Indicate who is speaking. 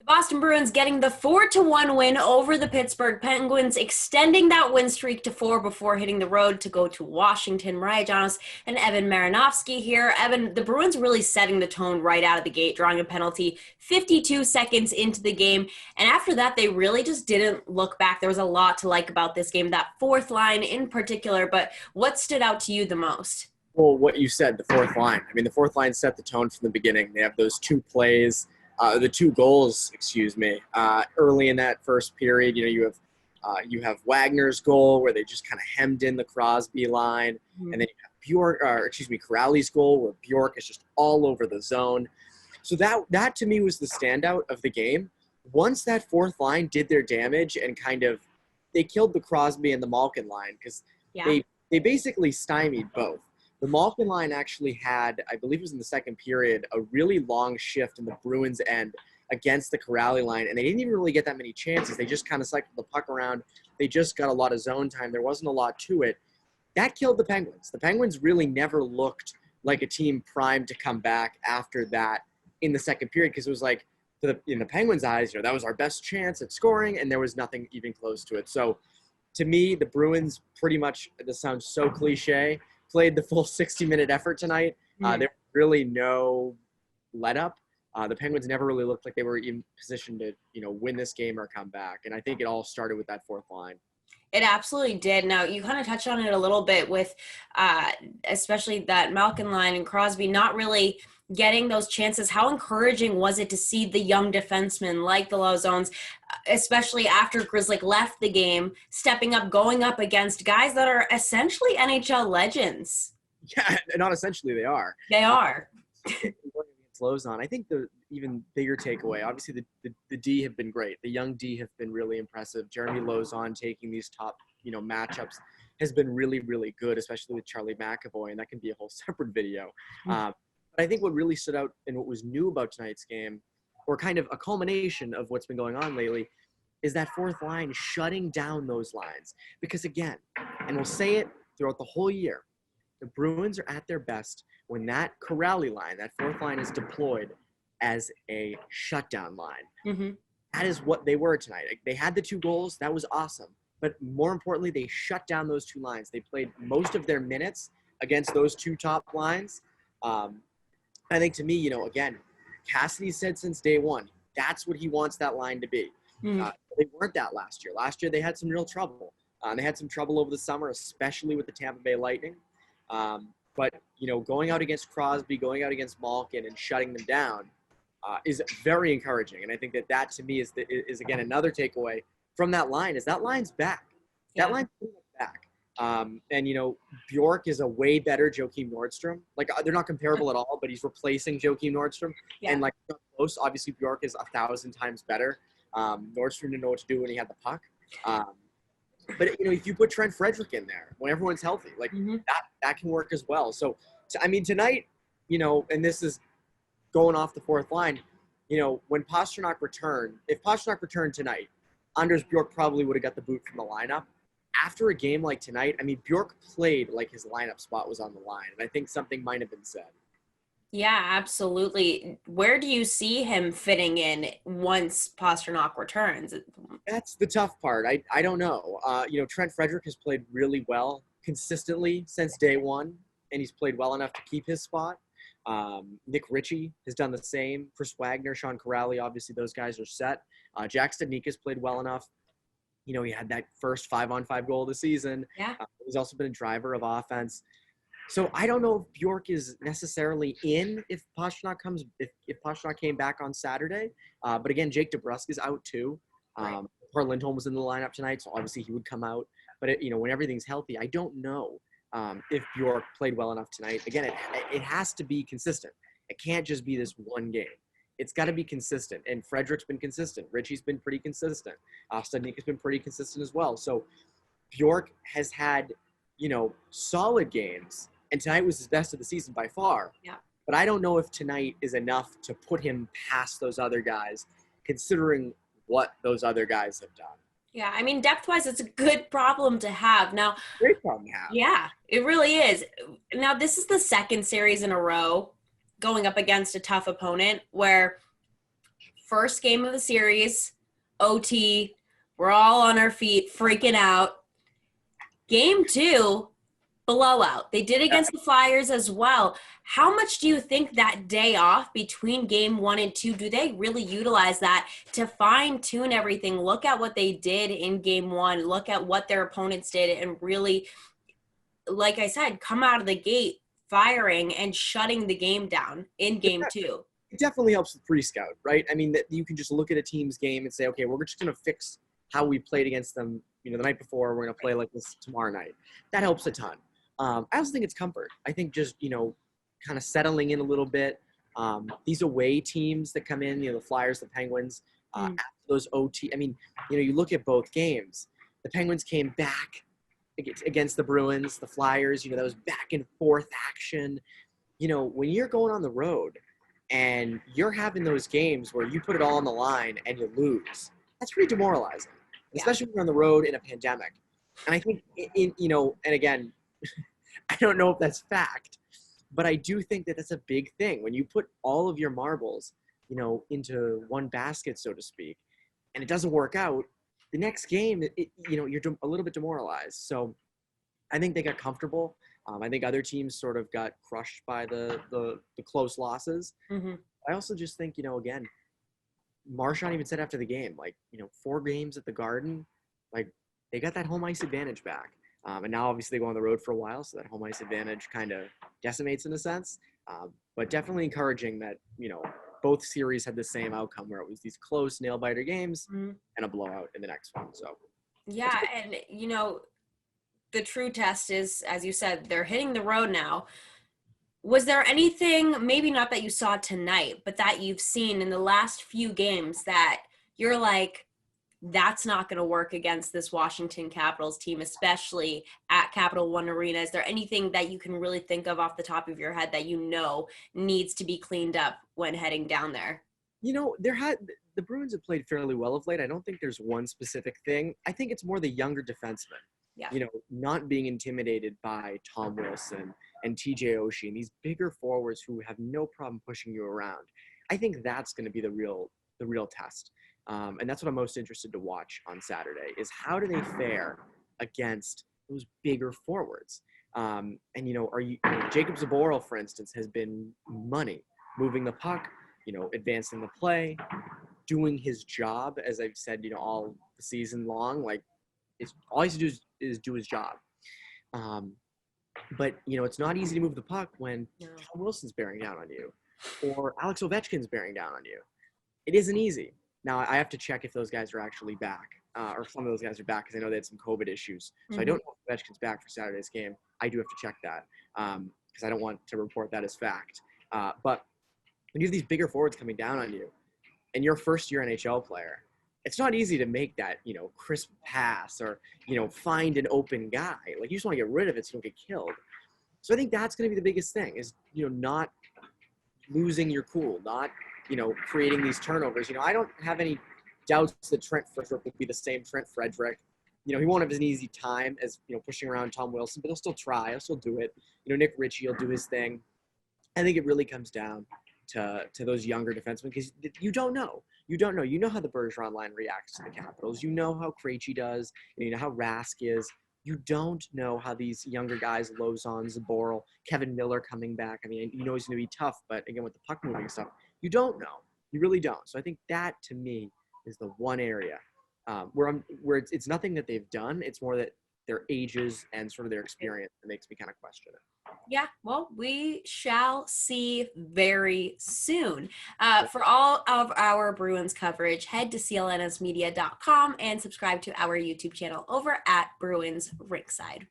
Speaker 1: Boston Bruins getting the 4-1 win over the Pittsburgh Penguins, extending that win streak to 4 before hitting the road to go to Washington. Mariah, Janos, and Evan Marinofsky here. Evan, the Bruins really setting the tone right out of the gate, drawing a penalty 52 seconds into the game. And after that, they really just didn't look back. There was a lot to like about this game, that fourth line in particular. But what stood out to you the most?
Speaker 2: Well, what you said, the fourth line. I mean, the fourth line set the tone from the beginning. They have those two plays. The two goals, early in that first period. You have Wagner's goal where they just kind of hemmed in the Crosby line, and then you have Corrali's goal where Bjork is just all over the zone. So that to me was the standout of the game. Once that fourth line did their damage and they killed the Crosby and the Malkin line because they basically stymied both. The Malkin line actually had, I believe it was in the second period, a really long shift in the Bruins' end against the Corrali line, and they didn't even really get that many chances. They just kind of cycled the puck around. They just got a lot of zone time. There wasn't a lot to it. That killed the Penguins. The Penguins really never looked like a team primed to come back after that in the second period because it was like, in the Penguins' eyes, that was our best chance at scoring, and there was nothing even close to it. So to me, the Bruins pretty much, this sounds so cliche, played the full 60-minute effort tonight. There was really no let-up. The Penguins never really looked like they were in position to, win this game or come back. And I think it all started with that fourth line.
Speaker 1: It absolutely did. Now, you kind of touched on it a little bit with especially that Malkin line and Crosby not really getting those chances. How encouraging was it to see the young defensemen like the Lauzones, especially after Grzelcyk left the game, stepping up, going up against guys that are essentially NHL legends?
Speaker 2: Yeah, not essentially, they are.
Speaker 1: They are.
Speaker 2: Lozon. I think the even bigger takeaway, obviously the D have been great. The young D have been really impressive. Jeremy Lauzon taking these top, matchups has been really, really good, especially with Charlie McAvoy, and that can be a whole separate video. But I think what really stood out and what was new about tonight's game, or kind of a culmination of what's been going on lately, is that fourth line shutting down those lines. Because again, and we'll say it throughout the whole year, the Bruins are at their best when that Corrali line, that fourth line, is deployed as a shutdown line. That is what they were tonight. They had the two goals. That was awesome. But more importantly, they shut down those two lines. They played most of their minutes against those two top lines. I think to me, again, Cassidy said since day one, that's what he wants that line to be. They weren't that last year. Last year, they had some real trouble. They had some trouble over the summer, especially with the Tampa Bay Lightning. But, going out against Crosby, going out against Malkin and shutting them down is very encouraging. And I think that to me is again, another takeaway from that line is that line's back. That line's back. And, Bjork is a way better Joakim Nordstrom. Like, they're not comparable at all, but he's replacing Joakim Nordstrom. Yeah. And, not close. Obviously, Bjork is 1,000 times better. Nordstrom didn't know what to do when he had the puck. But, if you put Trent Frederick in there when everyone's healthy, that can work as well. So, tonight, and this is going off the fourth line, when Pastrnak returned, if Pastrnak returned tonight, Anders Bjork probably would have got the boot from the lineup. After a game like tonight, Bjork played like his lineup spot was on the line, and I think something might have been said.
Speaker 1: Yeah, absolutely. Where do you see him fitting in once Pastrnak returns?
Speaker 2: That's the tough part. I don't know. Trent Frederick has played really well consistently since day one, and he's played well enough to keep his spot. Nick Ritchie has done the same. Chris Wagner, Sean Corrali, obviously those guys are set. Jack Studnicka played well enough. He had that first 5-on-5 goal of the season. Yeah. He's also been a driver of offense. So I don't know if Bjork is necessarily in if Pastrnak came back on Saturday. But again, Jake DeBrusk is out too. Right. Carl Lindholm was in the lineup tonight, so obviously he would come out. But when everything's healthy, I don't know if Bjork played well enough tonight. Again, it has to be consistent. It can't just be this one game. It's got to be consistent. And Frederick's been consistent. Richie's been pretty consistent. Studnicka's been pretty consistent as well. So Bjork has had, solid games. And tonight was his best of the season by far. Yeah. But I don't know if tonight is enough to put him past those other guys, considering what those other guys have done.
Speaker 1: Yeah, depth-wise, it's a good problem to have. Now,
Speaker 2: great problem to have.
Speaker 1: Yeah, it really is. Now, this is the second series in a row going up against a tough opponent where first game of the series, OT, we're all on our feet, freaking out. Game 2, blowout. They did against the Flyers as well. How much do you think that day off between game 1 and 2, do they really utilize that to fine tune everything? Look at what they did in game 1, look at what their opponents did, and really, like I said, come out of the gate firing and shutting the game down in game 2.
Speaker 2: It definitely helps with pre-scout, right? I mean, that you can just look at a team's game and say, okay, we're just going to fix how we played against them, the night before. We're going to play like this tomorrow night. That helps a ton. I also think it's comfort. I think just, kind of settling in a little bit. These away teams that come in, the Flyers, the Penguins, after those OT. I mean, you look at both games. The Penguins came back against the Bruins, the Flyers, that was back and forth action. When you're going on the road and you're having those games where you put it all on the line and you lose, that's pretty demoralizing, especially when you're on the road in a pandemic. And I think, and again, I don't know if that's fact, but I do think that that's a big thing. When you put all of your marbles, into one basket, so to speak, and it doesn't work out, the next game, you're a little bit demoralized. So I think they got comfortable. I think other teams sort of got crushed by the close losses.
Speaker 1: Mm-hmm.
Speaker 2: I also just think, again, Marchand even said after the game, 4 games at the Garden, they got that home ice advantage back. And now obviously they go on the road for a while, so that home ice advantage kind of decimates in a sense. But definitely encouraging that, both series had the same outcome where it was these close nail-biter games and a blowout in the next one. So
Speaker 1: yeah, and, the true test is, as you said, they're hitting the road now. Was there anything, maybe not that you saw tonight, but that you've seen in the last few games that you're like, that's not going to work against this Washington Capitals team, especially at Capital One Arena? Is there anything that you can really think of off the top of your head that needs to be cleaned up when heading down there?
Speaker 2: The Bruins have played fairly well of late. I don't think there's one specific thing. I think it's more the younger defensemen.
Speaker 1: Yeah.
Speaker 2: Not being intimidated by Tom Wilson and TJ Oshie and these bigger forwards who have no problem pushing you around. I think that's going to be the real test. And that's what I'm most interested to watch on Saturday is how do they fare against those bigger forwards? Jacob Zaboral, for instance, has been money, moving the puck, advancing the play, doing his job, as I've said, all the season long. It's all he has to do is do his job. But it's not easy to move the puck when Tom Wilson's bearing down on you or Alex Ovechkin's bearing down on you. It isn't easy. Now, I have to check if those guys are actually back, or some of those guys are back because I know they had some COVID issues. So I don't know if Ovechkin's back for Saturday's game. I do have to check that because I don't want to report that as fact. But when you have these bigger forwards coming down on you and you're a first-year NHL player, it's not easy to make that, crisp pass or, find an open guy. You just want to get rid of it so you don't get killed. So I think that's going to be the biggest thing is, not losing your cool, not creating these turnovers. I don't have any doubts that Trent Frederick will be the same Trent Frederick. He won't have an easy time as, pushing around Tom Wilson, but he'll still try. He'll still do it. Nick Ritchie will do his thing. I think it really comes down to those younger defensemen because you don't know. You don't know. You know how the Bergeron line reacts to the Capitals. You know how Krejci does. You know how Rask is. You don't know how these younger guys, Lozon, Zaboral, Kevin Miller coming back. I mean, he's going to be tough, but again, with the puck moving stuff, you don't know. You really don't. So I think that, to me, is the one area where it's nothing that they've done. It's more that their ages and sort of their experience that makes me kind of question it.
Speaker 1: Yeah, well, we shall see very soon. For all of our Bruins coverage, head to clnsmedia.com and subscribe to our YouTube channel over at Bruins Rinkside.